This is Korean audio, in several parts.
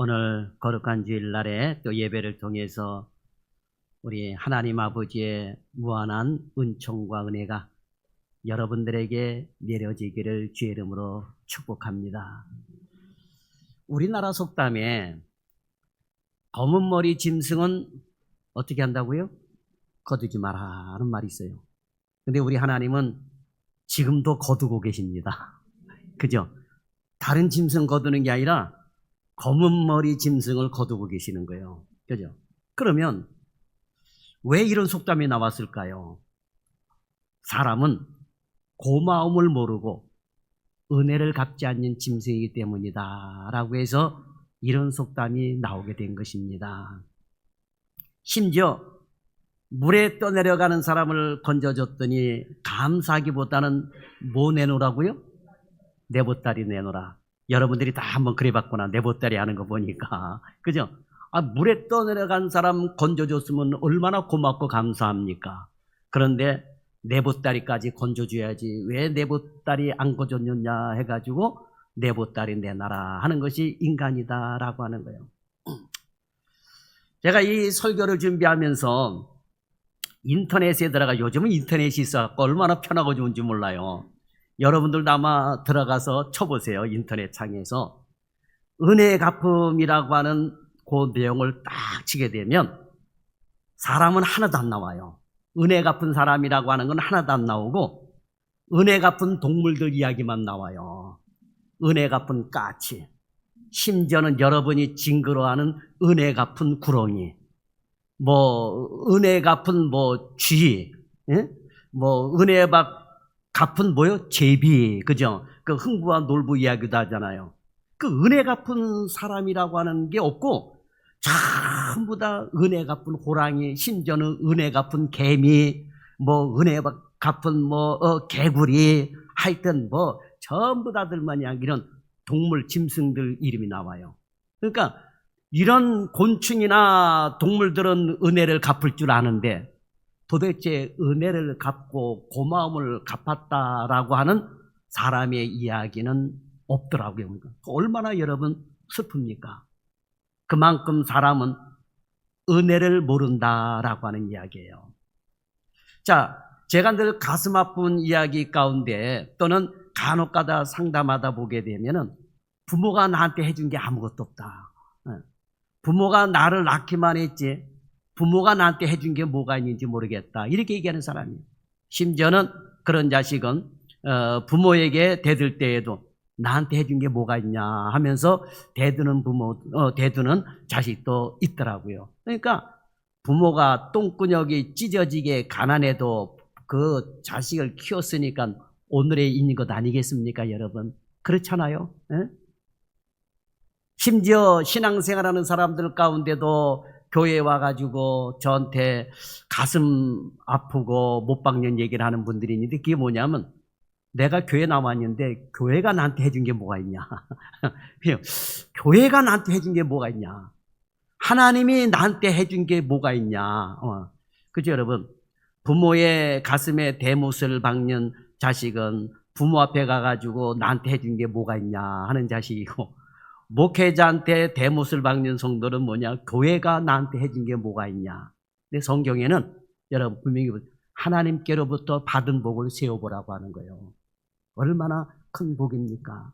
오늘 거룩한 주일날에 또 예배를 통해서 우리 하나님 아버지의 무한한 은총과 은혜가 여러분들에게 내려지기를 주의 이름으로 축복합니다. 우리나라 속담에 검은 머리 짐승은 어떻게 한다고요? 거두지 마라 하는 말이 있어요. 근데 우리 하나님은 지금도 거두고 계십니다. 그죠? 다른 짐승 거두는 게 아니라 검은 머리 짐승을 거두고 계시는 거예요. 그죠? 그러면 왜 이런 속담이 나왔을까요? 사람은 고마움을 모르고 은혜를 갚지 않는 짐승이기 때문이다 라고 해서 이런 속담이 나오게 된 것입니다. 심지어 물에 떠내려가는 사람을 건져줬더니 감사하기보다는 뭐 내놓으라고요? 내 보따리 내놓으라. 여러분들이 다 한번 그래봤구나. 내 보따리 하는 거 보니까. 그죠? 물에 떠내려간 사람 건져줬으면 얼마나 고맙고 감사합니까? 그런데 내 보따리까지 건져줘야지 왜 내 보따리 안 건져줬냐 해가지고 내 보따리 내놔라 하는 것이 인간이다라고 하는 거예요. 제가 이 설교를 준비하면서 인터넷에 들어가, 요즘은 인터넷이 있어서 얼마나 편하고 좋은지 몰라요. 여러분들도 아마 들어가서 쳐보세요. 인터넷 창에서 은혜의 갚음이라고 하는 그 내용을 딱 치게 되면 사람은 하나도 안 나와요. 은혜 갚은 사람이라고 하는 건 하나도 안 나오고 은혜 갚은 동물들 이야기만 나와요. 은혜 갚은 까치, 심지어는 여러분이 징그러워하는 은혜 갚은 구렁이, 은혜 갚은 쥐, 예? 은혜 갚은 제비, 그죠? 그 흥부와 놀부 이야기도 하잖아요. 그 은혜 갚은 사람이라고 하는 게 없고 전부 다 은혜 갚은 호랑이, 심지어는 은혜 갚은 개미, 은혜 갚은 개구리, 하여튼 전부 다들만 이런 동물, 짐승들 이름이 나와요. 그러니까 이런 곤충이나 동물들은 은혜를 갚을 줄 아는데 도대체 은혜를 갚고 고마움을 갚았다라고 하는 사람의 이야기는 없더라고요. 얼마나 여러분 슬픕니까? 그만큼 사람은 은혜를 모른다라고 하는 이야기예요. 자, 제가 늘 가슴 아픈 이야기 가운데 또는 간혹가다 상담하다 보게 되면은 부모가 나한테 해준 게 아무것도 없다. 부모가 나를 낳기만 했지 부모가 나한테 해준 게 뭐가 있는지 모르겠다. 이렇게 얘기하는 사람이에요. 심지어는 그런 자식은 부모에게 대들 때에도 나한테 해준 게 뭐가 있냐 하면서 대드는 대드는 자식도 있더라고요. 그러니까 부모가 똥구녕이 찢어지게 가난해도 그 자식을 키웠으니까 오늘에 있는 것 아니겠습니까, 여러분? 그렇잖아요. 에? 심지어 신앙생활하는 사람들 가운데도 교회에 와가지고 저한테 가슴 아프고 못 박는 얘기를 하는 분들이 있는데 그게 뭐냐면 내가 교회 나왔는데 교회가 나한테 해준 게 뭐가 있냐. 교회가 나한테 해준 게 뭐가 있냐. 하나님이 나한테 해준 게 뭐가 있냐. 그죠, 여러분? 부모의 가슴에 대못을 박는 자식은 부모 앞에 가가지고 나한테 해준 게 뭐가 있냐 하는 자식이고 목회자한테 대못을 박는 성도는 뭐냐? 교회가 나한테 해준 게 뭐가 있냐? 근데 성경에는 여러분 분명히 하나님께로부터 받은 복을 세워보라고 하는 거예요. 얼마나 큰 복입니까?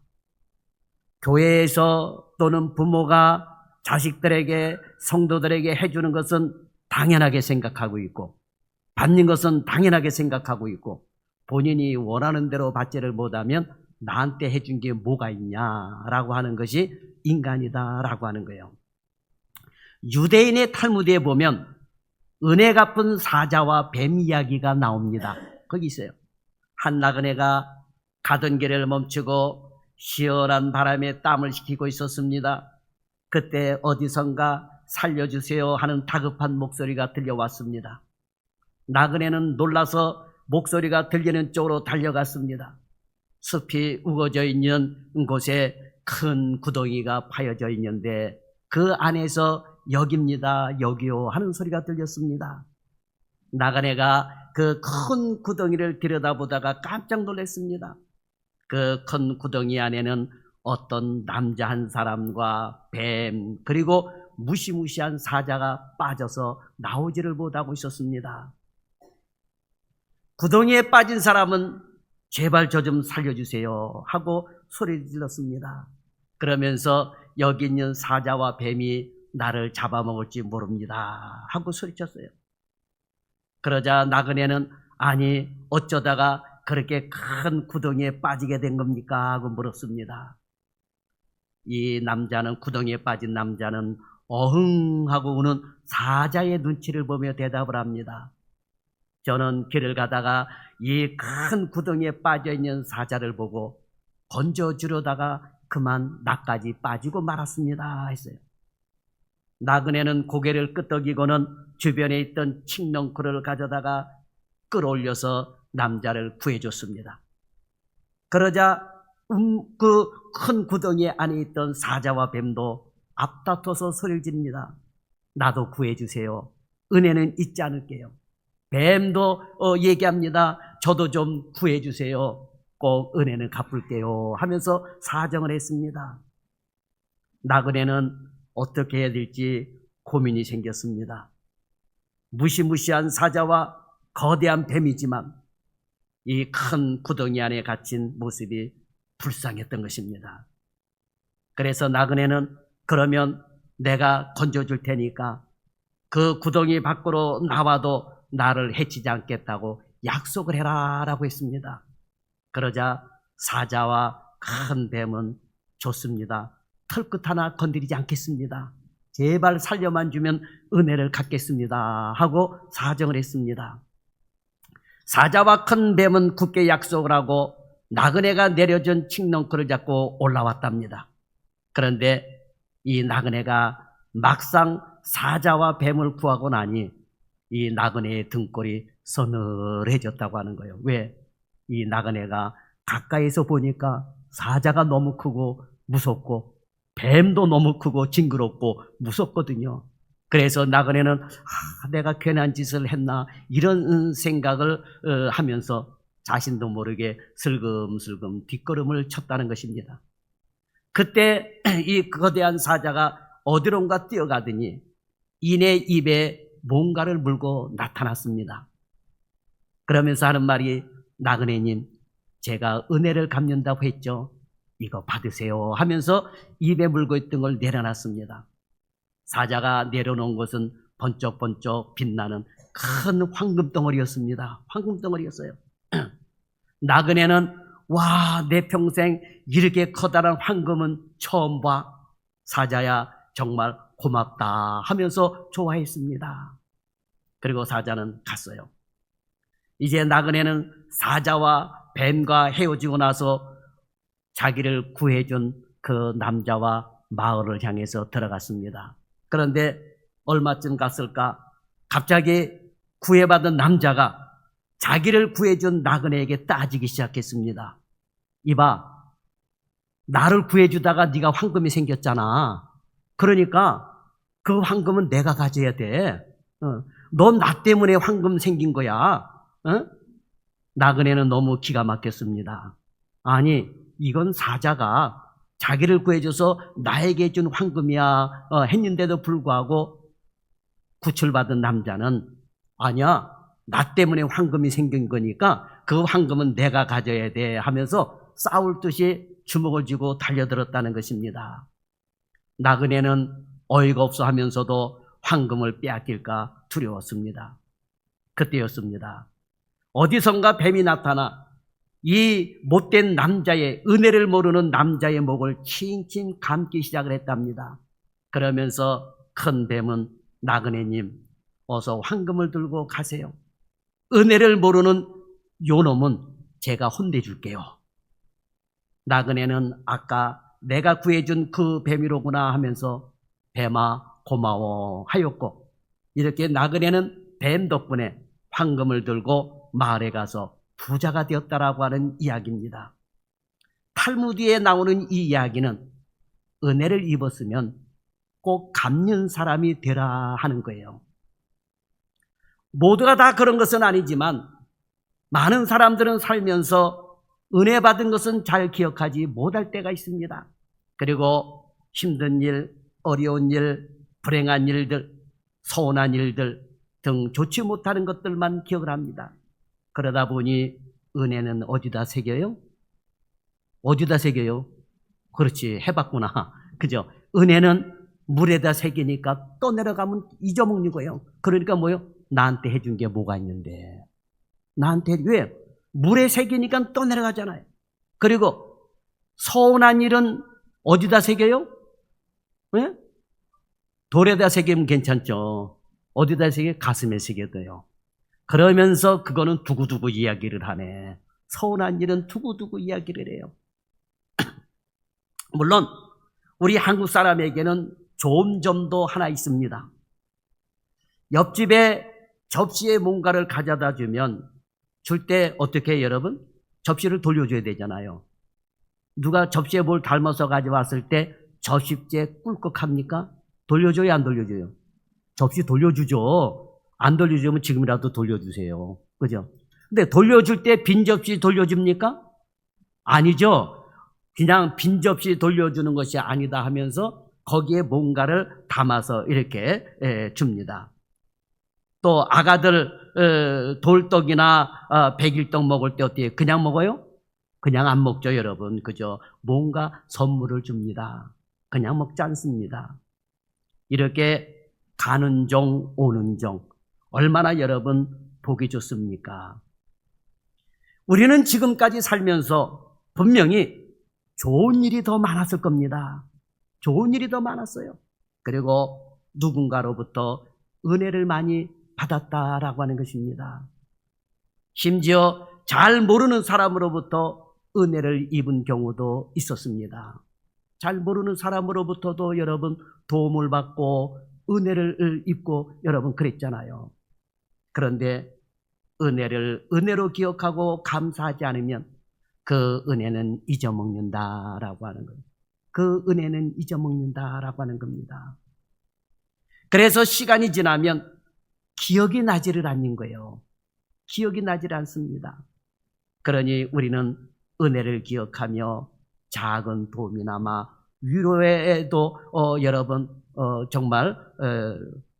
교회에서 또는 부모가 자식들에게 성도들에게 해주는 것은 당연하게 생각하고 있고 받는 것은 당연하게 생각하고 있고 본인이 원하는 대로 받지를 못하면 나한테 해준 게 뭐가 있냐라고 하는 것이 인간이다라고 하는 거예요. 유대인의 탈무드에 보면 은혜 갚은 사자와 뱀 이야기가 나옵니다. 거기 있어요. 한 나그네가 가던 길을 멈추고 시원한 바람에 땀을 식히고 있었습니다. 그때 어디선가 살려주세요 하는 다급한 목소리가 들려왔습니다. 나그네는 놀라서 목소리가 들리는 쪽으로 달려갔습니다. 숲이 우거져 있는 곳에 큰 구덩이가 파여져 있는데 그 안에서 여기입니다, 여기요 하는 소리가 들렸습니다. 나그네가 그 큰 구덩이를 들여다보다가 깜짝 놀랐습니다. 그 큰 구덩이 안에는 어떤 남자 한 사람과 뱀 그리고 무시무시한 사자가 빠져서 나오지를 못하고 있었습니다. 구덩이에 빠진 사람은 제발 저 좀 살려주세요 하고 소리 질렀습니다. 그러면서 여기 있는 사자와 뱀이 나를 잡아먹을지 모릅니다 하고 소리쳤어요. 그러자 나그네는 아니 어쩌다가 그렇게 큰 구덩이에 빠지게 된 겁니까 하고 물었습니다. 이 남자는 구덩이에 빠진 남자는 어흥 하고 우는 사자의 눈치를 보며 대답을 합니다. 저는 길을 가다가 이 큰 구덩이에 빠져있는 사자를 보고 건져주려다가 그만 나까지 빠지고 말았습니다 했어요. 나그네는 고개를 끄덕이고는 주변에 있던 칡넝쿨을 가져다가 끌어올려서 남자를 구해줬습니다. 그러자 그 큰 구덩이 안에 있던 사자와 뱀도 앞다퉈서 소리를 지릅니다. 나도 구해주세요. 은혜는 잊지 않을게요. 뱀도 얘기합니다. 저도 좀 구해주세요. 꼭 은혜는 갚을게요 하면서 사정을 했습니다. 나그네는 어떻게 해야 될지 고민이 생겼습니다. 무시무시한 사자와 거대한 뱀이지만 이 큰 구덩이 안에 갇힌 모습이 불쌍했던 것입니다. 그래서 나그네는 그러면 내가 건져줄 테니까 그 구덩이 밖으로 나와도 나를 해치지 않겠다고 약속을 해라 라고 했습니다. 그러자 사자와 큰 뱀은 좋습니다. 털끝 하나 건드리지 않겠습니다. 제발 살려만 주면 은혜를 갚겠습니다 하고 사정을 했습니다. 사자와 큰 뱀은 굳게 약속을 하고 나그네가 내려준 칡넝쿨을 잡고 올라왔답니다. 그런데 이 나그네가 막상 사자와 뱀을 구하고 나니 이 나그네의 등골이 서늘해졌다고 하는 거예요. 왜? 이 나그네가 가까이서 보니까 사자가 너무 크고 무섭고 뱀도 너무 크고 징그럽고 무섭거든요. 그래서 나그네는 내가 괜한 짓을 했나 이런 생각을 하면서 자신도 모르게 슬금슬금 뒷걸음을 쳤다는 것입니다. 그때 이 거대한 사자가 어디론가 뛰어가더니 이내 입에 뭔가를 물고 나타났습니다. 그러면서 하는 말이 나그네님 제가 은혜를 갚는다고 했죠. 이거 받으세요 하면서 입에 물고 있던 걸 내려놨습니다. 사자가 내려놓은 것은 번쩍번쩍 빛나는 큰 황금덩어리였습니다. 황금덩어리였어요. 나그네는 와, 내 평생 이렇게 커다란 황금은 처음 봐. 사자야 정말 고맙다 하면서 좋아했습니다. 그리고 사자는 갔어요. 이제 나그네는 사자와 뱀과 헤어지고 나서 자기를 구해준 그 남자와 마을을 향해서 들어갔습니다. 그런데 얼마쯤 갔을까? 갑자기 구해받은 남자가 자기를 구해준 나그네에게 따지기 시작했습니다. 이봐, 나를 구해주다가 네가 황금이 생겼잖아. 그러니까 그 황금은 내가 가져야 돼. 넌 나 때문에 황금 생긴 거야. 나그네는 너무 기가 막혔습니다. 아니, 이건 사자가 자기를 구해줘서 나에게 준 황금이야 했는데도 불구하고 구출받은 남자는 아니야, 나 때문에 황금이 생긴 거니까 그 황금은 내가 가져야 돼 하면서 싸울 듯이 주먹을 쥐고 달려들었다는 것입니다. 나그네는 어이가 없어 하면서도 황금을 빼앗길까 두려웠습니다. 그때였습니다. 어디선가 뱀이 나타나 이 못된 남자의, 은혜를 모르는 남자의 목을 칭칭 감기 시작을 했답니다. 그러면서 큰 뱀은 나그네님 어서 황금을 들고 가세요. 은혜를 모르는 요놈은 제가 혼내줄게요. 나그네는 아까 내가 구해준 그 뱀이로구나 하면서 뱀아 고마워 하였고, 이렇게 나그네는 뱀 덕분에 황금을 들고 마을에 가서 부자가 되었다라고 하는 이야기입니다. 탈무드에 나오는 이 이야기는 은혜를 입었으면 꼭 갚는 사람이 되라 하는 거예요. 모두가 다 그런 것은 아니지만 많은 사람들은 살면서 은혜 받은 것은 잘 기억하지 못할 때가 있습니다. 그리고 힘든 일, 어려운 일, 불행한 일들, 서운한 일들 등 좋지 못하는 것들만 기억을 합니다. 그러다 보니 은혜는 어디다 새겨요? 어디다 새겨요? 그렇지, 해봤구나. 그죠? 은혜는 물에다 새기니까 또 내려가면 잊어먹는 거예요. 그러니까 뭐요? 나한테 해준 게 뭐가 있는데. 나한테, 왜? 물에 새기니까 또 내려가잖아요. 그리고 서운한 일은 어디다 새겨요? 왜? 돌에다 새기면 괜찮죠. 어디다 새겨? 가슴에 새겨둬요. 그러면서 그거는 두고두고 이야기를 하네. 서운한 일은 두고두고 이야기를 해요. 물론 우리 한국 사람에게는 좋은 점도 하나 있습니다. 옆집에 접시에 뭔가를 가져다 주면 줄 때 어떻게 해요, 여러분? 접시를 돌려줘야 되잖아요. 누가 접시에 뭘 닮아서 가져왔을 때 접시째 꿀꺽합니까? 돌려줘요, 안 돌려줘요? 접시 돌려주죠. 안 돌려주면 지금이라도 돌려주세요. 그죠? 근데 돌려줄 때 빈 접시 돌려줍니까? 아니죠. 그냥 빈 접시 돌려주는 것이 아니다 하면서 거기에 뭔가를 담아서 이렇게 줍니다. 또 아가들 돌떡이나 백일떡 먹을 때 어때요? 그냥 먹어요? 그냥 안 먹죠, 여러분. 그죠? 뭔가 선물을 줍니다. 그냥 먹지 않습니다. 이렇게 가는 종 오는 종 얼마나 여러분 보기 좋습니까? 우리는 지금까지 살면서 분명히 좋은 일이 더 많았을 겁니다. 좋은 일이 더 많았어요. 그리고 누군가로부터 은혜를 많이 받았다라고 하는 것입니다. 심지어 잘 모르는 사람으로부터 은혜를 입은 경우도 있었습니다. 잘 모르는 사람으로부터도 여러분 도움을 받고 은혜를 입고 여러분 그랬잖아요. 그런데 은혜를 은혜로 기억하고 감사하지 않으면 그 은혜는 잊어먹는다라고 하는 거예요. 그 은혜는 잊어먹는다라고 하는 겁니다. 그래서 시간이 지나면 기억이 나지를 않는 거예요. 기억이 나지를 않습니다. 그러니 우리는 은혜를 기억하며 작은 도움이나마 위로에도 여러분 정말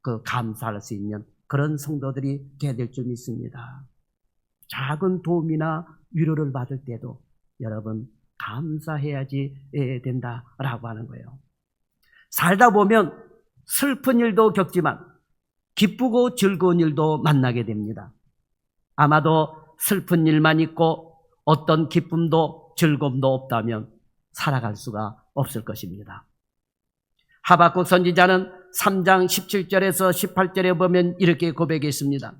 그 감사할 수 있는 그런 성도들이 되어야 될 줄 믿습니다. 작은 도움이나 위로를 받을 때도 여러분 감사해야지 된다라고 하는 거예요. 살다 보면 슬픈 일도 겪지만 기쁘고 즐거운 일도 만나게 됩니다. 아마도 슬픈 일만 있고 어떤 기쁨도 즐거움도 없다면 살아갈 수가 없을 것입니다. 하박국 선지자는 3장 17절에서 18절에 보면 이렇게 고백했습니다.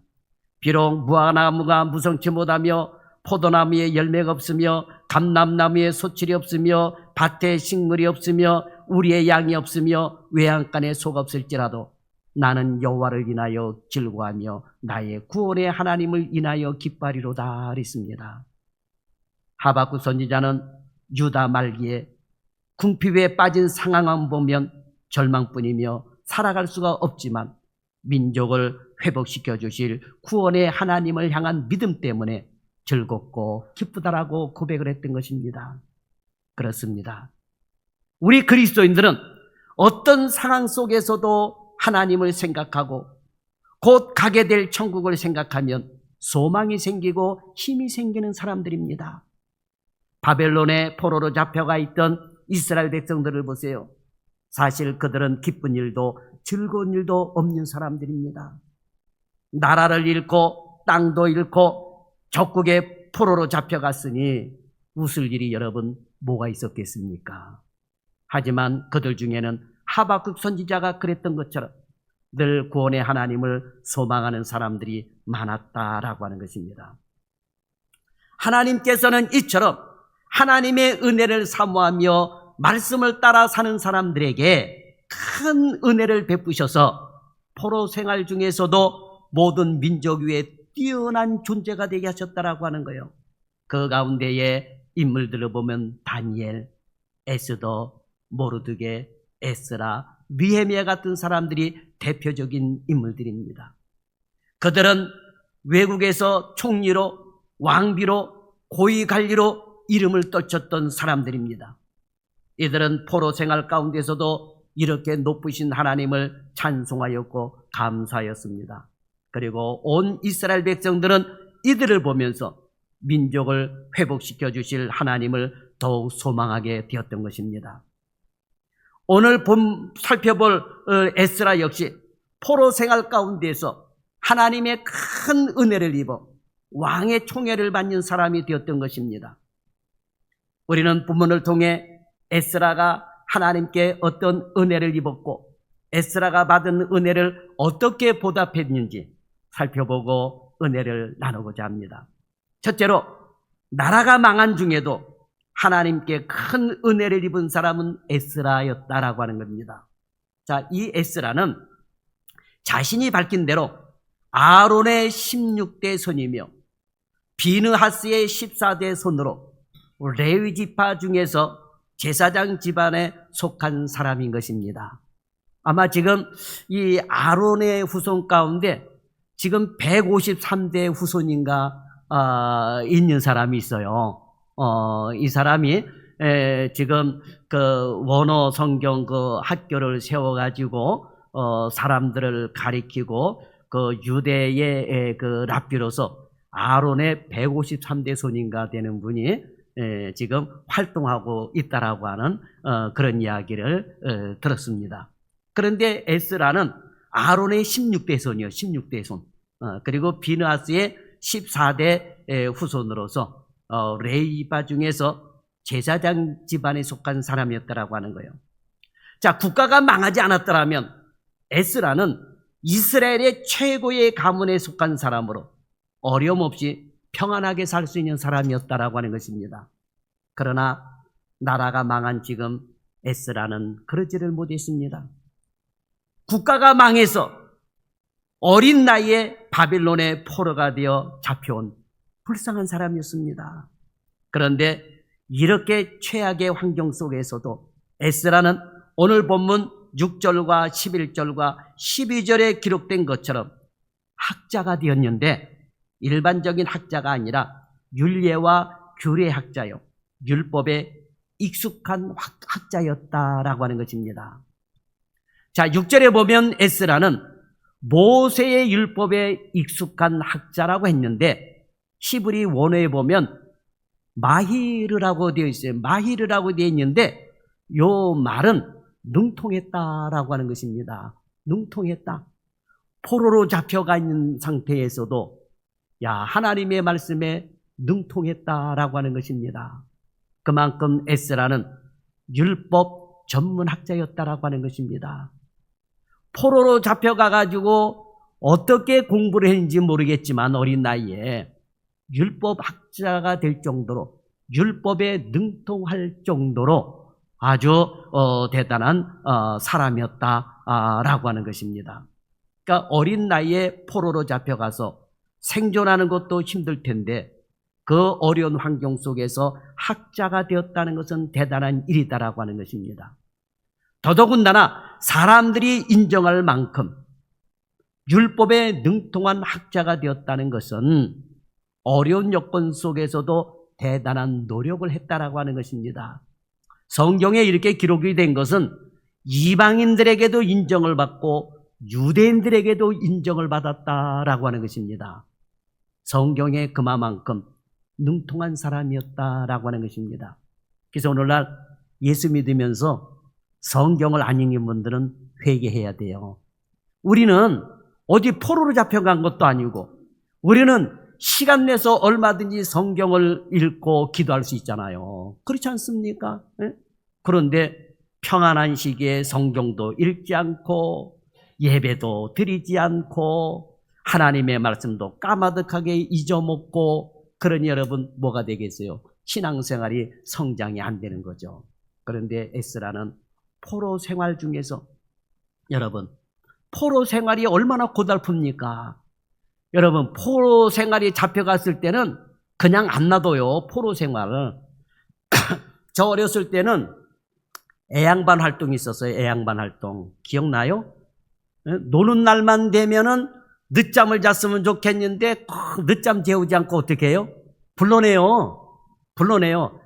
비록 무화과나무가 무성치 못하며 포도나무에 열매가 없으며 감람나무에 소출이 없으며 밭에 식물이 없으며 우리의 양이 없으며 외양간에 소가 없을지라도 나는 여호와를 인하여 즐거워하며 나의 구원의 하나님을 인하여 기뻐하리로다 그랬습니다. 하박국 선지자는 유다 말기에 궁핍에 빠진 상황만 보면 절망뿐이며 살아갈 수가 없지만 민족을 회복시켜 주실 구원의 하나님을 향한 믿음 때문에 즐겁고 기쁘다라고 고백을 했던 것입니다. 그렇습니다. 우리 그리스도인들은 어떤 상황 속에서도 하나님을 생각하고 곧 가게 될 천국을 생각하면 소망이 생기고 힘이 생기는 사람들입니다. 바벨론의 포로로 잡혀가 있던 이스라엘 백성들을 보세요. 사실 그들은 기쁜 일도 즐거운 일도 없는 사람들입니다. 나라를 잃고 땅도 잃고 적국의 포로로 잡혀갔으니 웃을 일이 여러분 뭐가 있었겠습니까? 하지만 그들 중에는 하박국 선지자가 그랬던 것처럼 늘 구원의 하나님을 소망하는 사람들이 많았다라고 하는 것입니다. 하나님께서는 이처럼 하나님의 은혜를 사모하며 말씀을 따라 사는 사람들에게 큰 은혜를 베푸셔서 포로 생활 중에서도 모든 민족 위에 뛰어난 존재가 되게 하셨다라고 하는 거예요. 그 가운데에 인물들을 보면 다니엘, 에스더, 모르드게, 에스라, 느헤미야 같은 사람들이 대표적인 인물들입니다. 그들은 외국에서 총리로, 왕비로, 고위관리로 이름을 떨쳤던 사람들입니다. 이들은 포로 생활 가운데서도 이렇게 높으신 하나님을 찬송하였고 감사하였습니다. 그리고 온 이스라엘 백성들은 이들을 보면서 민족을 회복시켜 주실 하나님을 더욱 소망하게 되었던 것입니다. 오늘 살펴볼 에스라 역시 포로 생활 가운데서 하나님의 큰 은혜를 입어 왕의 총애를 받는 사람이 되었던 것입니다. 우리는 본문을 통해 에스라가 하나님께 어떤 은혜를 입었고 에스라가 받은 은혜를 어떻게 보답했는지 살펴보고 은혜를 나누고자 합니다. 첫째로 나라가 망한 중에도 하나님께 큰 은혜를 입은 사람은 에스라였다라고 하는 겁니다. 자, 이 에스라는 자신이 밝힌 대로 아론의 16대 손이며 비느하스의 14대 손으로 레위 지파 중에서 제사장 집안에 속한 사람인 것입니다. 아마 지금 이 아론의 후손 가운데 지금 153대 후손인가 있는 사람이 있어요. 이 사람이 지금 그 원어 성경 그 학교를 세워가지고 사람들을 가리키고 그 유대의 그 랍비로서 아론의 153대 손인가 되는 분이 지금 활동하고 있다라고 하는 그런 이야기를 들었습니다. 그런데 에스라는 아론의 16대 손이요, 16대 손. 그리고 비느하스의 14대 후손으로서 레위파 중에서 제사장 집안에 속한 사람이었다라고 하는 거예요. 자, 국가가 망하지 않았더라면 에스라는 이스라엘의 최고의 가문에 속한 사람으로 어려움 없이 평안하게 살 수 있는 사람이었다라고 하는 것입니다. 그러나 나라가 망한 지금 에스라는 그러지를 못했습니다. 국가가 망해서 어린 나이에 바빌론의 포로가 되어 잡혀온 불쌍한 사람이었습니다. 그런데 이렇게 최악의 환경 속에서도 에스라는 오늘 본문 6절과 11절과 12절에 기록된 것처럼 학자가 되었는데 일반적인 학자가 아니라 율례와 규례 학자요, 율법에 익숙한 학자였다라고 하는 것입니다. 자, 6절에 보면 에스라는 모세의 율법에 익숙한 학자라고 했는데 히브리 원어에 보면 마히르라고 되어 있어요. 마히르라고 되어 있는데 요 말은 능통했다라고 하는 것입니다. 능통했다. 포로로 잡혀가 있는 상태에서도 하나님의 말씀에 능통했다라고 하는 것입니다. 그만큼 에스라는 율법 전문학자였다라고 하는 것입니다. 포로로 잡혀가가지고 어떻게 공부를 했는지 모르겠지만 어린 나이에 율법학자가 될 정도로 율법에 능통할 정도로 아주 대단한 사람이었다라고 하는 것입니다. 그러니까 어린 나이에 포로로 잡혀가서 생존하는 것도 힘들 텐데 그 어려운 환경 속에서 학자가 되었다는 것은 대단한 일이다라고 하는 것입니다. 더더군다나 사람들이 인정할 만큼 율법에 능통한 학자가 되었다는 것은 어려운 여건 속에서도 대단한 노력을 했다라고 하는 것입니다. 성경에 이렇게 기록이 된 것은 이방인들에게도 인정을 받고 유대인들에게도 인정을 받았다라고 하는 것입니다. 성경에 그만큼 능통한 사람이었다라고 하는 것입니다. 그래서 오늘날 예수 믿으면서 성경을 안 읽는 분들은 회개해야 돼요. 우리는 어디 포로로 잡혀간 것도 아니고 우리는 시간 내서 얼마든지 성경을 읽고 기도할 수 있잖아요. 그렇지 않습니까? 그런데 평안한 시기에 성경도 읽지 않고 예배도 드리지 않고 하나님의 말씀도 까마득하게 잊어먹고 그러니 여러분 뭐가 되겠어요? 신앙생활이 성장이 안 되는 거죠. 그런데 에스라는 포로 생활 중에서 여러분 포로 생활이 얼마나 고달픕니까? 여러분 포로 생활이 잡혀갔을 때는 그냥 안 놔둬요. 포로 생활을. 저 어렸을 때는 애양반 활동이 있었어요. 애양반 활동 기억나요? 노는 날만 되면은 늦잠을 잤으면 좋겠는데 늦잠 재우지 않고 어떻게 해요? 불러내요.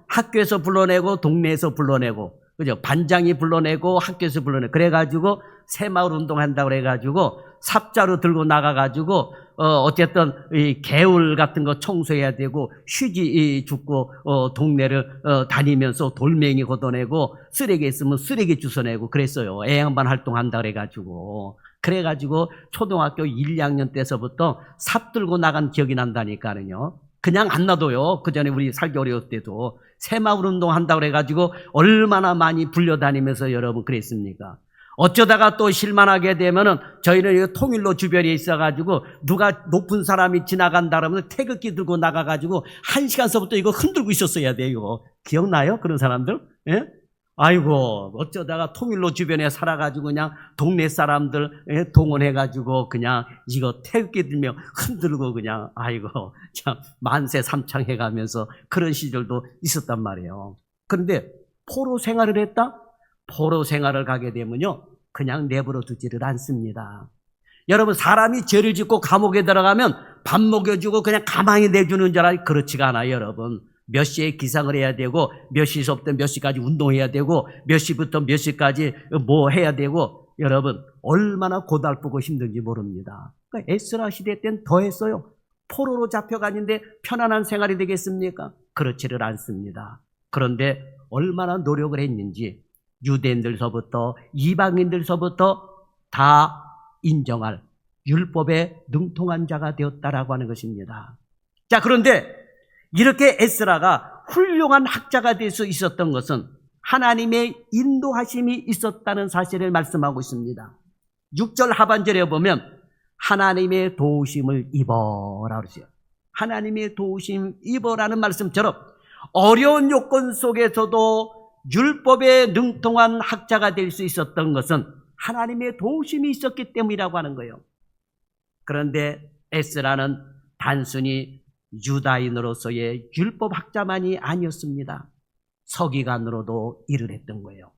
학교에서 불러내고 동네에서 불러내고 그죠? 반장이 불러내고 학교에서 불러내. 그래가지고 새마을 운동한다고 그래가지고 삽자루 들고 나가가지고 어쨌든 이 개울 같은 거 청소해야 되고 휴지 줍고 동네를 다니면서 돌멩이 걷어내고 쓰레기 있으면 쓰레기 주워내고 그랬어요. 애양반 활동한다 그래가지고 초등학교 1, 2학년 때서부터 삽 들고 나간 기억이 난다니까요. 그냥 안 놔둬요. 그 전에 우리 살기 어려울 때도 새마을 운동 한다고 그래가지고 얼마나 많이 불려다니면서 여러분 그랬습니까? 어쩌다가 또 실만하게 되면은 저희는 통일로 주변에 있어가지고 누가 높은 사람이 지나간다 그러면 태극기 들고 나가가지고 1시간서부터 이거 흔들고 있었어야 돼요. 기억나요? 그런 사람들? 예? 아이고, 어쩌다가 통일로 주변에 살아가지고 그냥 동네 사람들 동원해가지고 그냥 이거 태극기 들며 흔들고 그냥 아이고, 참 만세 삼창해가면서 그런 시절도 있었단 말이에요. 그런데 포로 생활을 했다? 포로 생활을 가게 되면요, 그냥 내버려 두지를 않습니다. 여러분, 사람이 죄를 짓고 감옥에 들어가면 밥 먹여주고 그냥 가만히 내주는 줄 알아요? 그렇지가 않아요, 여러분. 몇 시에 기상을 해야 되고, 몇 시서부터 몇 시까지 운동해야 되고, 몇 시부터 몇 시까지 뭐 해야 되고, 여러분, 얼마나 고달프고 힘든지 모릅니다. 그러니까 에스라 시대 때는 더 했어요. 포로로 잡혀가는데 편안한 생활이 되겠습니까? 그렇지를 않습니다. 그런데 얼마나 노력을 했는지, 유대인들서부터 이방인들서부터 다 인정할 율법에 능통한 자가 되었다라고 하는 것입니다. 자, 그런데 이렇게 에스라가 훌륭한 학자가 될 수 있었던 것은 하나님의 인도하심이 있었다는 사실을 말씀하고 있습니다. 6절 하반절에 보면 하나님의 도우심을 입어라 그러죠. 하나님의 도우심 입어라는 말씀처럼 어려운 요건 속에서도 율법에 능통한 학자가 될 수 있었던 것은 하나님의 도우심이 있었기 때문이라고 하는 거예요. 그런데 에스라는 단순히 유다인으로서의 율법학자만이 아니었습니다. 서기관으로도 일을 했던 거예요.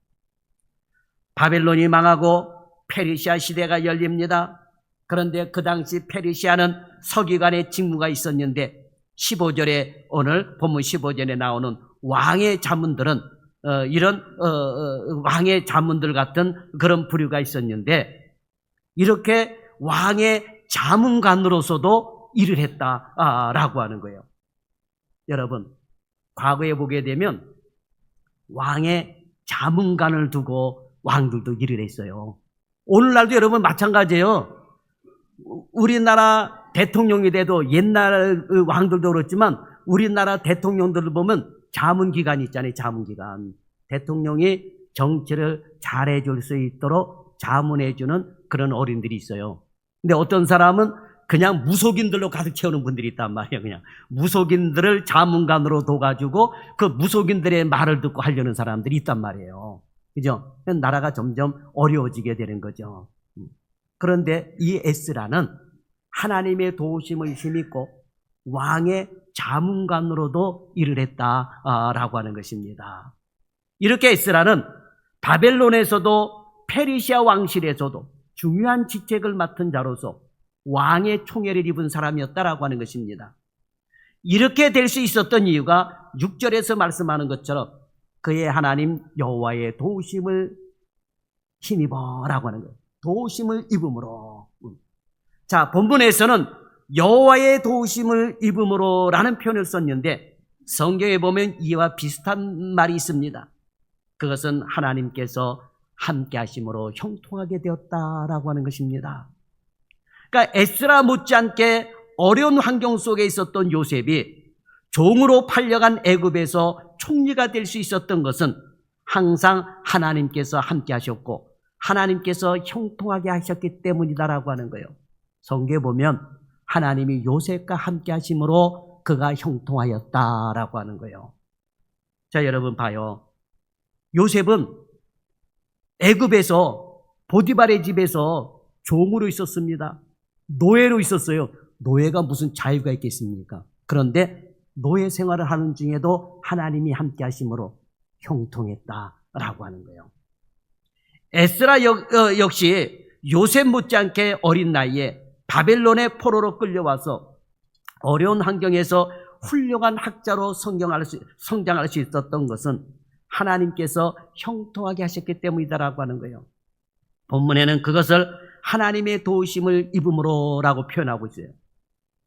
바벨론이 망하고 페르시아 시대가 열립니다. 그런데 그 당시 페르시아는 서기관의 직무가 있었는데 15절에 오늘 본문 15절에 나오는 왕의 자문들은 이런 왕의 자문들 같은 그런 부류가 있었는데 이렇게 왕의 자문관으로서도 일을 했다라고 하는 거예요. 여러분, 과거에 보게 되면 왕의 자문관을 두고 왕들도 일을 했어요. 오늘날도 여러분 마찬가지예요. 우리나라 대통령이 돼도 옛날 왕들도 그렇지만 우리나라 대통령들을 보면 자문기관이 있잖아요. 자문기관. 대통령이 정치를 잘해줄 수 있도록 자문해주는 그런 어린들이 있어요. 근데 어떤 사람은 그냥 무속인들로 가득 채우는 분들이 있단 말이에요. 그냥 무속인들을 자문관으로 둬가지고 그 무속인들의 말을 듣고 하려는 사람들이 있단 말이에요. 그죠? 나라가 점점 어려워지게 되는 거죠. 그런데 이 에스라는 하나님의 도우심을 힘입고 왕의 자문관으로도 일을 했다라고 하는 것입니다. 이렇게 에스라는 바벨론에서도 페르시아 왕실에서도 중요한 직책을 맡은 자로서 왕의 총애를 입은 사람이었다라고 하는 것입니다. 이렇게 될 수 있었던 이유가 6절에서 말씀하는 것처럼 그의 하나님 여호와의 도우심을 힘입어라고 하는 거예요. 도우심을 입음으로. 자, 본문에서는 여호와의 도우심을 입음으로라는 표현을 썼는데 성경에 보면 이와 비슷한 말이 있습니다. 그것은 하나님께서 함께 하심으로 형통하게 되었다라고 하는 것입니다. 그러니까 에스라 못지않게 어려운 환경 속에 있었던 요셉이 종으로 팔려간 애굽에서 총리가 될 수 있었던 것은 항상 하나님께서 함께 하셨고 하나님께서 형통하게 하셨기 때문이다라고 하는 거예요. 성경에 보면 하나님이 요셉과 함께 하심으로 그가 형통하였다라고 하는 거예요. 자, 여러분 봐요. 요셉은 애굽에서 보디발의 집에서 종으로 있었습니다. 노예로 있었어요. 노예가 무슨 자유가 있겠습니까? 그런데 노예 생활을 하는 중에도 하나님이 함께 하심으로 형통했다라고 하는 거예요. 에스라 역시 요셉 못지않게 어린 나이에 바벨론의 포로로 끌려와서 어려운 환경에서 훌륭한 학자로 성장할 수 있었던 것은 하나님께서 형통하게 하셨기 때문이다라고 하는 거예요. 본문에는 그것을 하나님의 도우심을 입음으로라고 표현하고 있어요.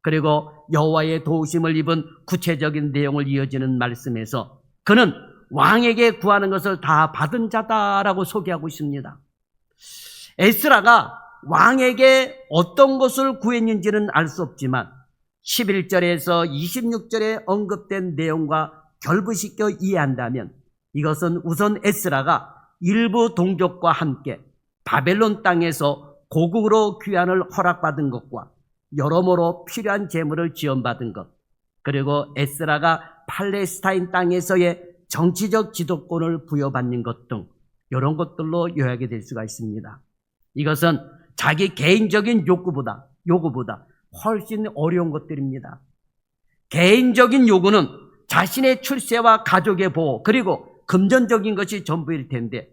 그리고 여호와의 도우심을 입은 구체적인 내용을 이어지는 말씀에서 그는 왕에게 구하는 것을 다 받은 자다라고 소개하고 있습니다. 에스라가 왕에게 어떤 것을 구했는지는 알 수 없지만 11절에서 26절에 언급된 내용과 결부시켜 이해한다면 이것은 우선 에스라가 일부 동족과 함께 바벨론 땅에서 고국으로 귀환을 허락받은 것과 여러모로 필요한 재물을 지원받은 것, 그리고 에스라가 팔레스타인 땅에서의 정치적 지도권을 부여받는 것 등 이런 것들로 요약이 될 수가 있습니다. 이것은 자기 개인적인 요구보다 훨씬 어려운 것들입니다. 개인적인 요구는 자신의 출세와 가족의 보호 그리고 금전적인 것이 전부일 텐데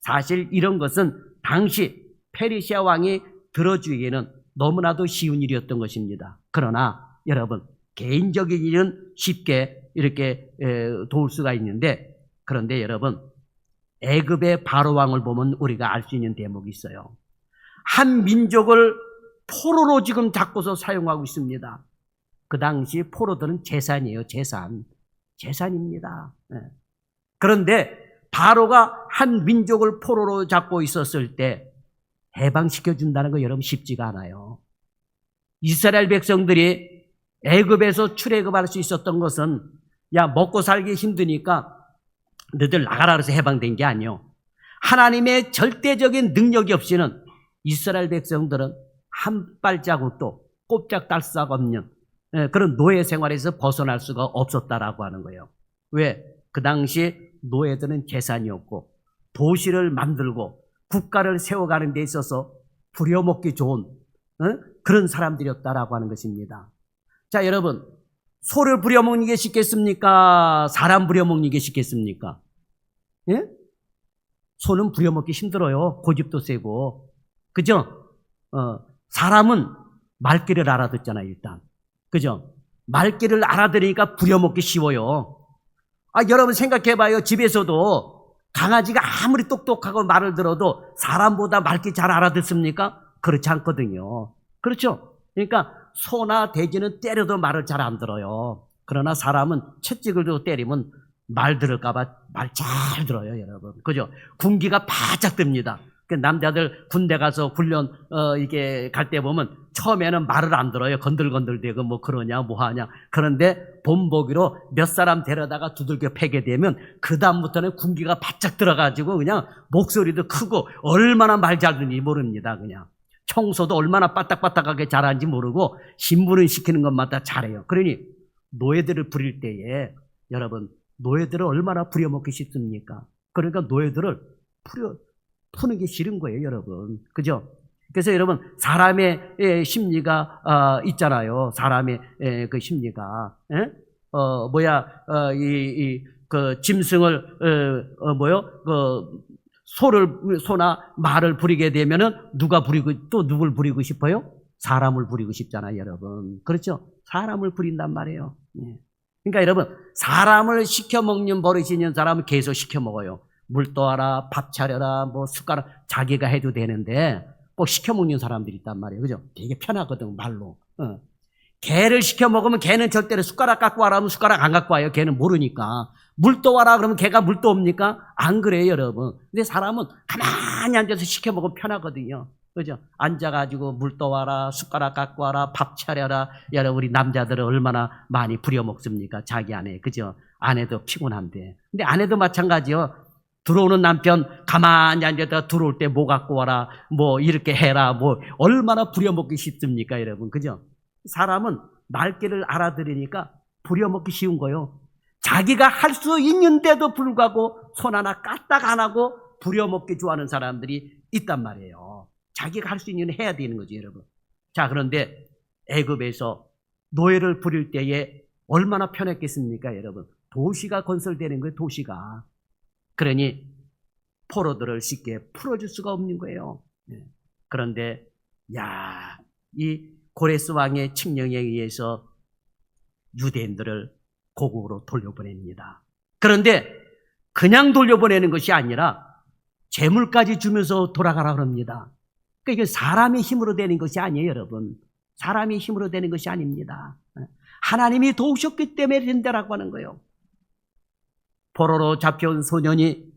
사실 이런 것은 당시 페르시아 왕이 들어주기에는 너무나도 쉬운 일이었던 것입니다. 그러나 여러분 개인적인 일은 쉽게 이렇게 도울 수가 있는데 그런데 여러분 애굽의 바로 왕을 보면 우리가 알 수 있는 대목이 있어요. 한 민족을 포로로 지금 잡고서 사용하고 있습니다. 그 당시 포로들은 재산이에요. 재산입니다. 그런데 바로가 한 민족을 포로로 잡고 있었을 때 해방시켜준다는 거 여러분 쉽지가 않아요. 이스라엘 백성들이 애굽에서 출애굽할 수 있었던 것은 야 먹고 살기 힘드니까 너희들 나가라 그래서 해방된 게 아니에요. 하나님의 절대적인 능력이 없이는 이스라엘 백성들은 한 발자국도 꼼짝달싹 없는 그런 노예 생활에서 벗어날 수가 없었다라고 하는 거예요. 왜? 그 당시 노예들은 재산이었고 도시를 만들고 국가를 세워가는 데 있어서 부려먹기 좋은 그런 사람들이었다라고 하는 것입니다. 자, 여러분, 소를 부려먹는 게 쉽겠습니까? 사람 부려먹는 게 쉽겠습니까? 예? 소는 부려먹기 힘들어요. 고집도 세고. 그죠? 사람은 말귀를 알아듣잖아요, 일단. 그죠? 말귀를 알아들으니까 부려먹기 쉬워요. 여러분 생각해봐요. 집에서도 강아지가 아무리 똑똑하고 말을 들어도 사람보다 말귀 잘 알아듣습니까? 그렇지 않거든요. 그렇죠? 그러니까 소나 돼지는 때려도 말을 잘 안 들어요. 그러나 사람은 채찍을 들고 때리면 말 들을까봐 말 잘 들어요, 여러분. 그죠? 군기가 바짝 듭니다. 남자들 군대 가서 훈련 이게 갈 때 보면 처음에는 말을 안 들어요. 건들건들대고 뭐 그러냐 뭐 하냐. 그런데 본보기로 몇 사람 데려다가 두들겨 패게 되면 그 다음부터는 군기가 바짝 들어가지고 그냥 목소리도 크고 얼마나 말 잘 듣는지 모릅니다. 그냥 청소도 얼마나 빠딱빠딱하게 잘하는지 모르고 신부는 시키는 것마다 잘해요. 그러니 노예들을 부릴 때에 여러분 노예들을 얼마나 부려먹기 쉽습니까? 그러니까 노예들을 푸는 게 싫은 거예요, 여러분. 그죠? 그래서 여러분, 사람의 심리가 있잖아요. 사람의 그 심리가. 그 짐승을, 소나 말을 부리게 되면은 또 누굴 부리고 싶어요? 사람을 부리고 싶잖아요, 여러분. 그렇죠? 사람을 부린단 말이에요. 그러니까 여러분, 사람을 시켜먹는 버릇이 있는 사람은 계속 시켜먹어요. 물 떠와라, 밥 차려라, 뭐 숟가락 자기가 해도 되는데 꼭 시켜먹는 사람들이 있단 말이에요. 그죠? 되게 편하거든, 말로. 개를 시켜먹으면 개는 절대로 숟가락 갖고 와라 하면 숟가락 안 갖고 와요. 개는 모르니까. 물 떠와라 그러면 개가 물 떠옵니까? 안 그래요, 여러분. 근데 사람은 가만히 앉아서 시켜먹으면 편하거든요. 그죠? 앉아가지고 물 떠와라, 숟가락 갖고 와라, 밥 차려라. 여러분, 우리 남자들은 얼마나 많이 부려먹습니까? 자기 아내. 그죠? 아내도 피곤한데. 근데 아내도 마찬가지요. 들어오는 남편 가만히 앉아서 들어올 때 뭐 갖고 와라, 뭐 이렇게 해라, 뭐 얼마나 부려먹기 쉽습니까, 여러분. 그죠? 사람은 말귀를 알아들으니까 부려먹기 쉬운 거요. 자기가 할 수 있는데도 불구하고 손 하나 까딱 안 하고 부려먹기 좋아하는 사람들이 있단 말이에요. 자기가 할 수 있는 일 해야 되는 거죠, 여러분. 자, 그런데 애굽에서 노예를 부릴 때에 얼마나 편했겠습니까, 여러분. 도시가 건설되는 거예요, 도시가. 그러니 포로들을 쉽게 풀어줄 수가 없는 거예요. 그런데 이 고레스 왕의 칙령에 의해서 유대인들을 고국으로 돌려보냅니다. 그런데 그냥 돌려보내는 것이 아니라 재물까지 주면서 돌아가라 그럽니다. 그러니까 이게 사람의 힘으로 되는 것이 아니에요, 여러분. 사람의 힘으로 되는 것이 아닙니다. 하나님이 도우셨기 때문에 된다라고 하는 거예요. 포로로 잡혀온 소년이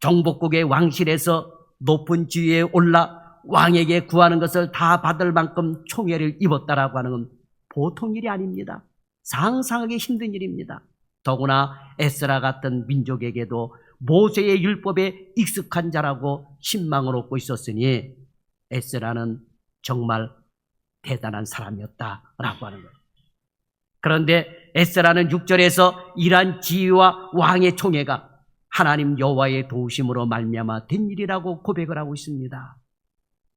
정복국의 왕실에서 높은 지위에 올라 왕에게 구하는 것을 다 받을 만큼 총애를 입었다라고 하는 건 보통 일이 아닙니다. 상상하기 힘든 일입니다. 더구나 에스라 같은 민족에게도 모세의 율법에 익숙한 자라고 신망을 얻고 있었으니 에스라는 정말 대단한 사람이었다라고 하는 거예요. 그런데 에스라는 6절에서 이러한 지위와 왕의 총애가 하나님 여호와의 도우심으로 말미암아 된 일이라고 고백을 하고 있습니다.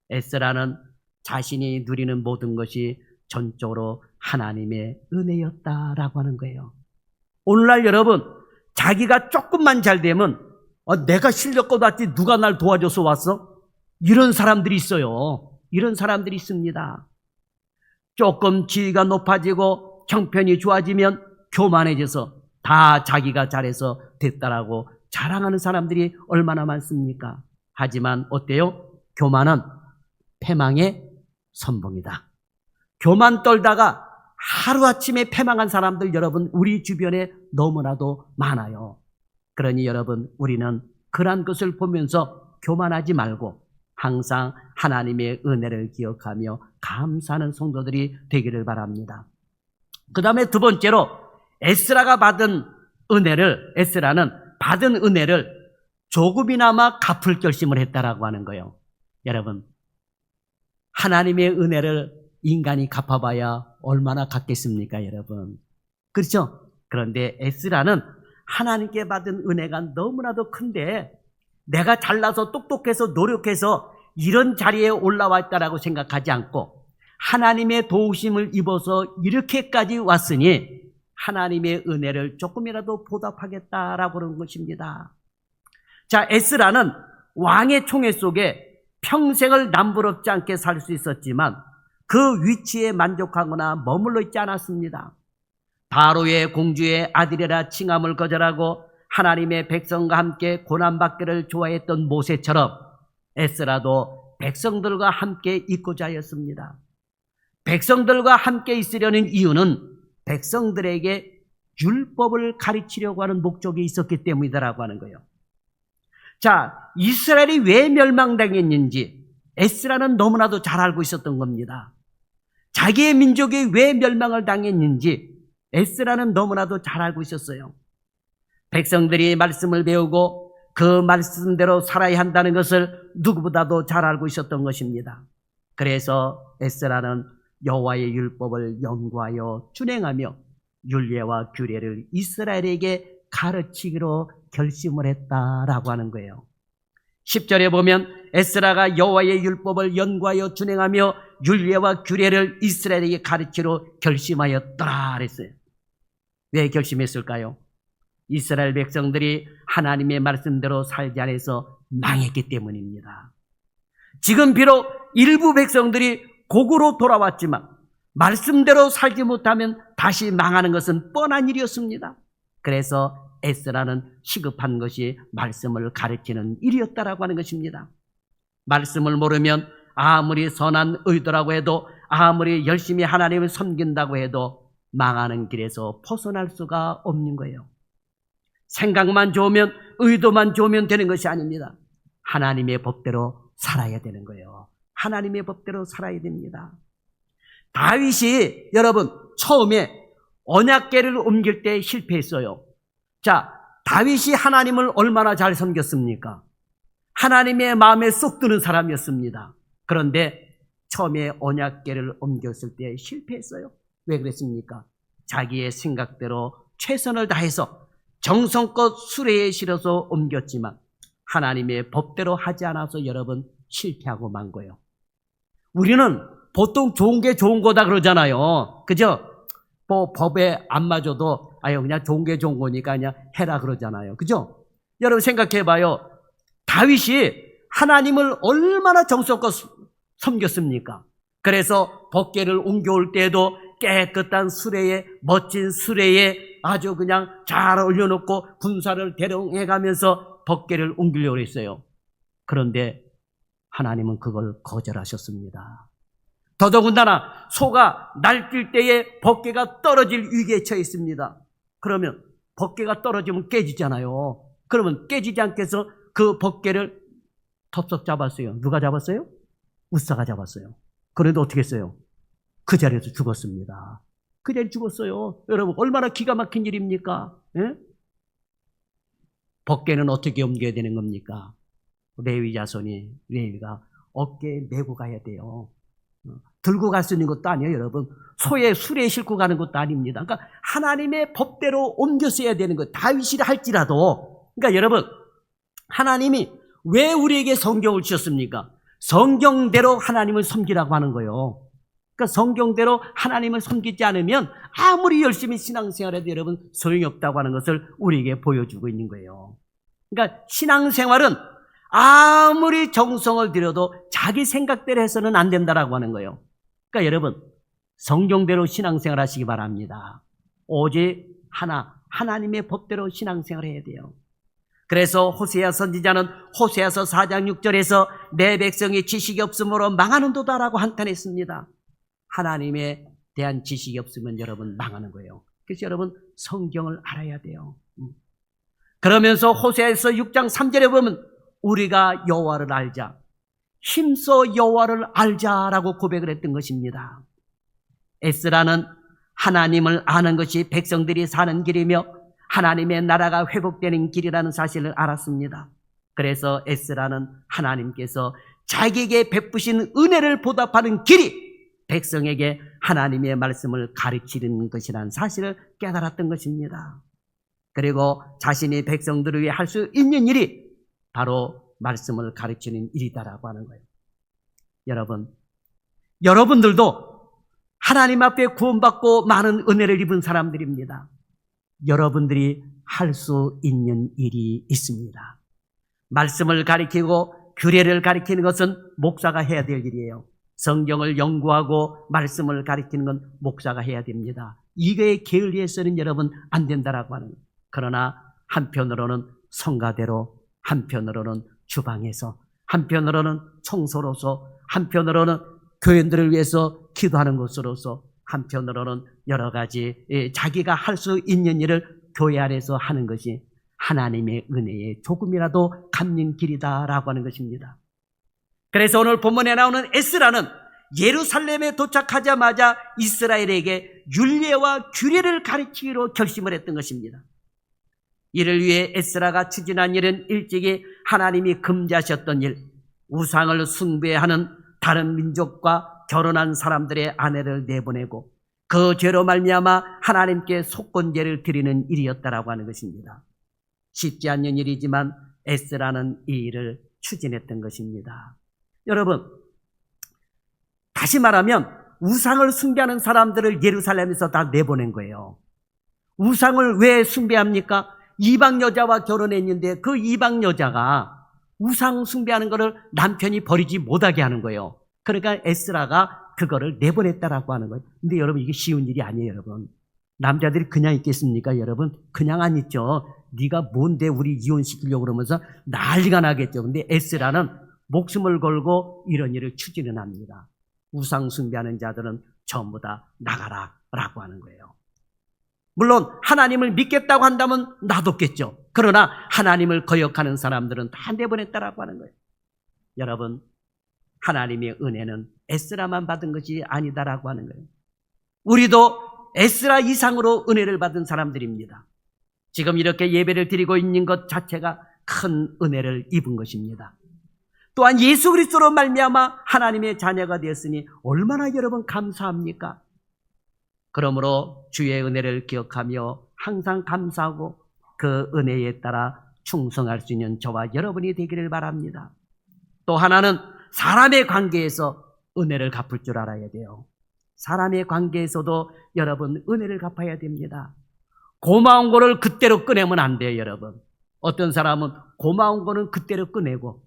에스라는 자신이 누리는 모든 것이 전적으로 하나님의 은혜였다라고 하는 거예요. 오늘날 여러분, 자기가 조금만 잘 되면 내가 실력껏 왔지 누가 날 도와줘서 왔어? 이런 사람들이 있어요. 이런 사람들이 있습니다. 조금 지위가 높아지고 형편이 좋아지면 교만해져서 다 자기가 잘해서 됐다라고 자랑하는 사람들이 얼마나 많습니까? 하지만 어때요? 교만은 패망의 선봉이다. 교만 떨다가 하루아침에 패망한 사람들 여러분 우리 주변에 너무나도 많아요. 그러니 여러분 우리는 그러한 것을 보면서 교만하지 말고 항상 하나님의 은혜를 기억하며 감사하는 성도들이 되기를 바랍니다. 그 다음에 두 번째로 에스라는 받은 은혜를 조금이나마 갚을 결심을 했다라고 하는 거예요. 여러분, 하나님의 은혜를 인간이 갚아봐야 얼마나 갚겠습니까, 여러분? 그렇죠? 그런데 에스라는 하나님께 받은 은혜가 너무나도 큰데 내가 잘나서 똑똑해서 노력해서 이런 자리에 올라왔다라고 생각하지 않고 하나님의 도우심을 입어서 이렇게까지 왔으니 하나님의 은혜를 조금이라도 보답하겠다라고 그러는 것입니다. 자, 에스라는 왕의 총애 속에 평생을 남부럽지 않게 살 수 있었지만 그 위치에 만족하거나 머물러 있지 않았습니다. 바로의 공주의 아들이라 칭함을 거절하고 하나님의 백성과 함께 고난받기를 좋아했던 모세처럼 에스라도 백성들과 함께 있고자 하였습니다. 백성들과 함께 있으려는 이유는 백성들에게 율법을 가르치려고 하는 목적이 있었기 때문이다라고 하는 거예요. 자, 이스라엘이 왜 멸망당했는지 에스라는 너무나도 잘 알고 있었던 겁니다. 자기의 민족이 왜 멸망을 당했는지 에스라는 너무나도 잘 알고 있었어요. 백성들이 말씀을 배우고 그 말씀대로 살아야 한다는 것을 누구보다도 잘 알고 있었던 것입니다. 그래서 에스라는 여호와의 율법을 연구하여 준행하며 율례와 규례를 이스라엘에게 가르치기로 결심을 했다라고 하는 거예요. 10절에 보면 에스라가 여호와의 율법을 연구하여 준행하며 율례와 규례를 이스라엘에게 가르치기로 결심하였더라 그랬어요. 왜 결심했을까요? 이스라엘 백성들이 하나님의 말씀대로 살지 않아서 망했기 때문입니다. 지금 비록 일부 백성들이 곡으로 돌아왔지만 말씀대로 살지 못하면 다시 망하는 것은 뻔한 일이었습니다. 그래서 에스라는 시급한 것이 말씀을 가르치는 일이었다라고 하는 것입니다. 말씀을 모르면 아무리 선한 의도라고 해도 아무리 열심히 하나님을 섬긴다고 해도 망하는 길에서 벗어날 수가 없는 거예요. 생각만 좋으면 의도만 좋으면 되는 것이 아닙니다. 하나님의 법대로 살아야 되는 거예요. 하나님의 법대로 살아야 됩니다. 다윗이 여러분 처음에 언약궤를 옮길 때 실패했어요. 자, 다윗이 하나님을 얼마나 잘 섬겼습니까? 하나님의 마음에 쏙 드는 사람이었습니다. 그런데 처음에 언약궤를 옮겼을 때 실패했어요. 왜 그랬습니까? 자기의 생각대로 최선을 다해서 정성껏 수레에 실어서 옮겼지만 하나님의 법대로 하지 않아서 여러분 실패하고 만 거예요. 우리는 보통 좋은 게 좋은 거다 그러잖아요. 그죠? 뭐 법에 안 맞아도 아유 그냥 좋은 게 좋은 거니까 그냥 해라 그러잖아요. 그죠? 여러분 생각해 봐요. 다윗이 하나님을 얼마나 정성껏 섬겼습니까? 그래서 법궤를 옮겨올 때에도 깨끗한 수레에 멋진 수레에 아주 그냥 잘 올려놓고 군사를 대령해가면서 법궤를 옮기려고 했어요. 그런데 하나님은 그걸 거절하셨습니다. 더더군다나 소가 날뛸 때에 법궤가 떨어질 위기에 처해 있습니다. 그러면 법궤가 떨어지면 깨지잖아요. 그러면 깨지지 않게 해서 그 법궤를 덥석 잡았어요. 누가 잡았어요? 우사가 잡았어요. 그런데 어떻게 했어요? 그 자리에서 죽었습니다. 그 자리에 죽었어요. 여러분 얼마나 기가 막힌 일입니까? 예? 법궤는 어떻게 옮겨야 되는 겁니까? 레위 자손이 레위가 어깨에 메고 가야 돼요. 들고 갈 수 있는 것도 아니에요, 여러분. 소의 수레에 싣고 가는 것도 아닙니다. 그러니까 하나님의 법대로 옮겼어야 되는 거예요. 다윗이 할지라도. 그러니까 여러분, 하나님이 왜 우리에게 성경을 주셨습니까? 성경대로 하나님을 섬기라고 하는 거예요. 그러니까 성경대로 하나님을 섬기지 않으면 아무리 열심히 신앙생활해도 여러분 소용이 없다고 하는 것을 우리에게 보여주고 있는 거예요. 그러니까 신앙생활은 아무리 정성을 들여도 자기 생각대로 해서는 안 된다라고 하는 거예요. 그러니까 여러분 성경대로 신앙생활 하시기 바랍니다. 오직 하나님의 법대로 신앙생활 해야 돼요. 그래서 호세아 선지자는 호세아서 4장 6절에서 내 백성이 지식이 없으므로 망하는도다라고 한탄했습니다. 하나님에 대한 지식이 없으면 여러분 망하는 거예요. 그래서 여러분 성경을 알아야 돼요. 그러면서 호세아서 6장 3절에 보면 우리가 여호와를 알자, 힘써 여호와를 알자라고 고백을 했던 것입니다. 에스라는 하나님을 아는 것이 백성들이 사는 길이며 하나님의 나라가 회복되는 길이라는 사실을 알았습니다. 그래서 에스라는 하나님께서 자기에게 베푸신 은혜를 보답하는 길이 백성에게 하나님의 말씀을 가르치는 것이라는 사실을 깨달았던 것입니다. 그리고 자신이 백성들을 위해 할 수 있는 일이 바로 말씀을 가르치는 일이다라고 하는 거예요. 여러분들도 하나님 앞에 구원받고 많은 은혜를 입은 사람들입니다. 여러분들이 할 수 있는 일이 있습니다. 말씀을 가르치고 규례를 가르치는 것은 목사가 해야 될 일이에요. 성경을 연구하고 말씀을 가르치는 건 목사가 해야 됩니다. 이거에 게을리해서는 여러분 안 된다라고 하는 거예요. 그러나 한편으로는 성가대로, 한편으로는 주방에서, 한편으로는 청소로서, 한편으로는 교인들을 위해서 기도하는 것으로서, 한편으로는 여러 가지 자기가 할 수 있는 일을 교회 안에서 하는 것이 하나님의 은혜에 조금이라도 갚는 길이다라고 하는 것입니다. 그래서 오늘 본문에 나오는 에스라는 예루살렘에 도착하자마자 이스라엘에게 율례와 규례를 가르치기로 결심을 했던 것입니다. 이를 위해 에스라가 추진한 일은 일찍이 하나님이 금지하셨던 일, 우상을 숭배하는 다른 민족과 결혼한 사람들의 아내를 내보내고 그 죄로 말미암아 하나님께 속건제를 드리는 일이었다라고 하는 것입니다. 쉽지 않는 일이지만 에스라는 이 일을 추진했던 것입니다. 여러분, 다시 말하면 우상을 숭배하는 사람들을 예루살렘에서 다 내보낸 거예요. 우상을 왜 숭배합니까? 이방 여자와 결혼했는데 그 이방 여자가 우상 숭배하는 것을 남편이 버리지 못하게 하는 거예요. 그러니까 에스라가 그거를 내보냈다라고 하는 거예요. 근데 여러분 이게 쉬운 일이 아니에요, 여러분. 남자들이 그냥 있겠습니까, 여러분? 그냥 안 있죠. 네가 뭔데 우리 이혼시키려고 그러면서 난리가 나겠죠. 근데 에스라는 목숨을 걸고 이런 일을 추진을 합니다. 우상 숭배하는 자들은 전부 다 나가라라고 하는 거예요. 물론 하나님을 믿겠다고 한다면 놔뒀겠죠. 그러나 하나님을 거역하는 사람들은 다 내보냈다라고 하는 거예요. 여러분, 하나님의 은혜는 에스라만 받은 것이 아니다라고 하는 거예요. 우리도 에스라 이상으로 은혜를 받은 사람들입니다. 지금 이렇게 예배를 드리고 있는 것 자체가 큰 은혜를 입은 것입니다. 또한 예수 그리스도로 말미암아 하나님의 자녀가 되었으니 얼마나 여러분 감사합니까? 그러므로 주의 은혜를 기억하며 항상 감사하고 그 은혜에 따라 충성할 수 있는 저와 여러분이 되기를 바랍니다. 또 하나는 사람의 관계에서 은혜를 갚을 줄 알아야 돼요. 사람의 관계에서도 여러분 은혜를 갚아야 됩니다. 고마운 거를 그때로 꺼내면 안 돼요, 여러분. 어떤 사람은 고마운 거는 그때로 꺼내고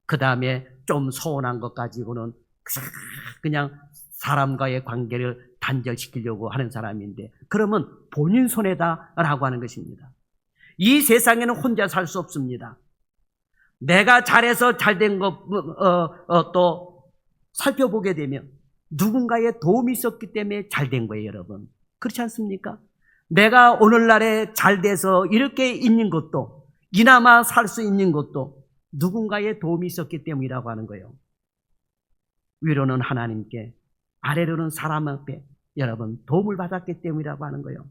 그 다음에 좀 서운한 것 가지고는 그냥 사람과의 관계를 단절시키려고 하는 사람인데, 그러면 본인 손해다라고 하는 것입니다. 이 세상에는 혼자 살 수 없습니다. 내가 잘해서 잘된 것 또 살펴보게 되면 누군가의 도움이 있었기 때문에 잘된 거예요, 여러분. 그렇지 않습니까? 내가 오늘날에 잘돼서 이렇게 있는 것도, 이나마 살 수 있는 것도 누군가의 도움이 있었기 때문이라고 하는 거예요. 위로는 하나님께, 아래로는 사람 앞에 여러분 도움을 받았기 때문이라고 하는 거예요.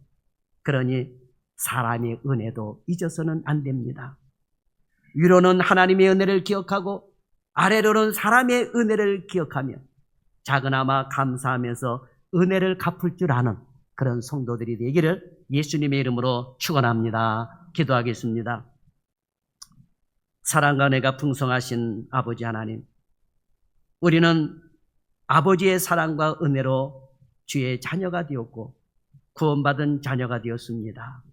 그러니 사람의 은혜도 잊어서는 안 됩니다. 위로는 하나님의 은혜를 기억하고 아래로는 사람의 은혜를 기억하며 작으나마 감사하면서 은혜를 갚을 줄 아는 그런 성도들이 되기를 예수님의 이름으로 축원합니다. 기도하겠습니다. 사랑과 은혜가 풍성하신 아버지 하나님, 우리는 아버지의 사랑과 은혜로 주의 자녀가 되었고 구원받은 자녀가 되었습니다.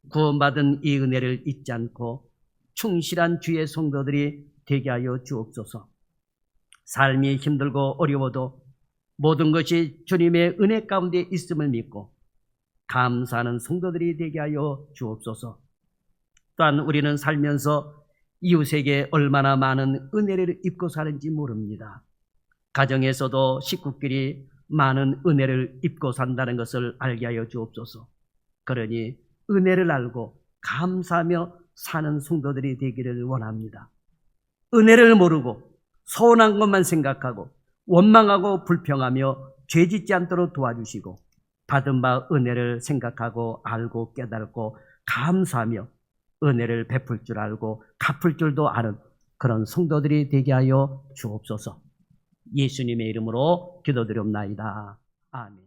구원받은 이 은혜를 잊지 않고 충실한 주의 성도들이 되게 하여 주옵소서. 삶이 힘들고 어려워도 모든 것이 주님의 은혜 가운데 있음을 믿고 감사하는 성도들이 되게 하여 주옵소서. 또한 우리는 살면서 이웃에게 얼마나 많은 은혜를 입고 사는지 모릅니다. 가정에서도 식구끼리 많은 은혜를 입고 산다는 것을 알게 하여 주옵소서. 그러니 은혜를 알고 감사하며 사는 성도들이 되기를 원합니다. 은혜를 모르고 서운한 것만 생각하고 원망하고 불평하며 죄짓지 않도록 도와주시고 받은 바 은혜를 생각하고 알고 깨닫고 감사하며 은혜를 베풀 줄 알고 갚을 줄도 아는 그런 성도들이 되게 하여 주옵소서. 예수님의 이름으로 기도드리옵나이다. 아멘.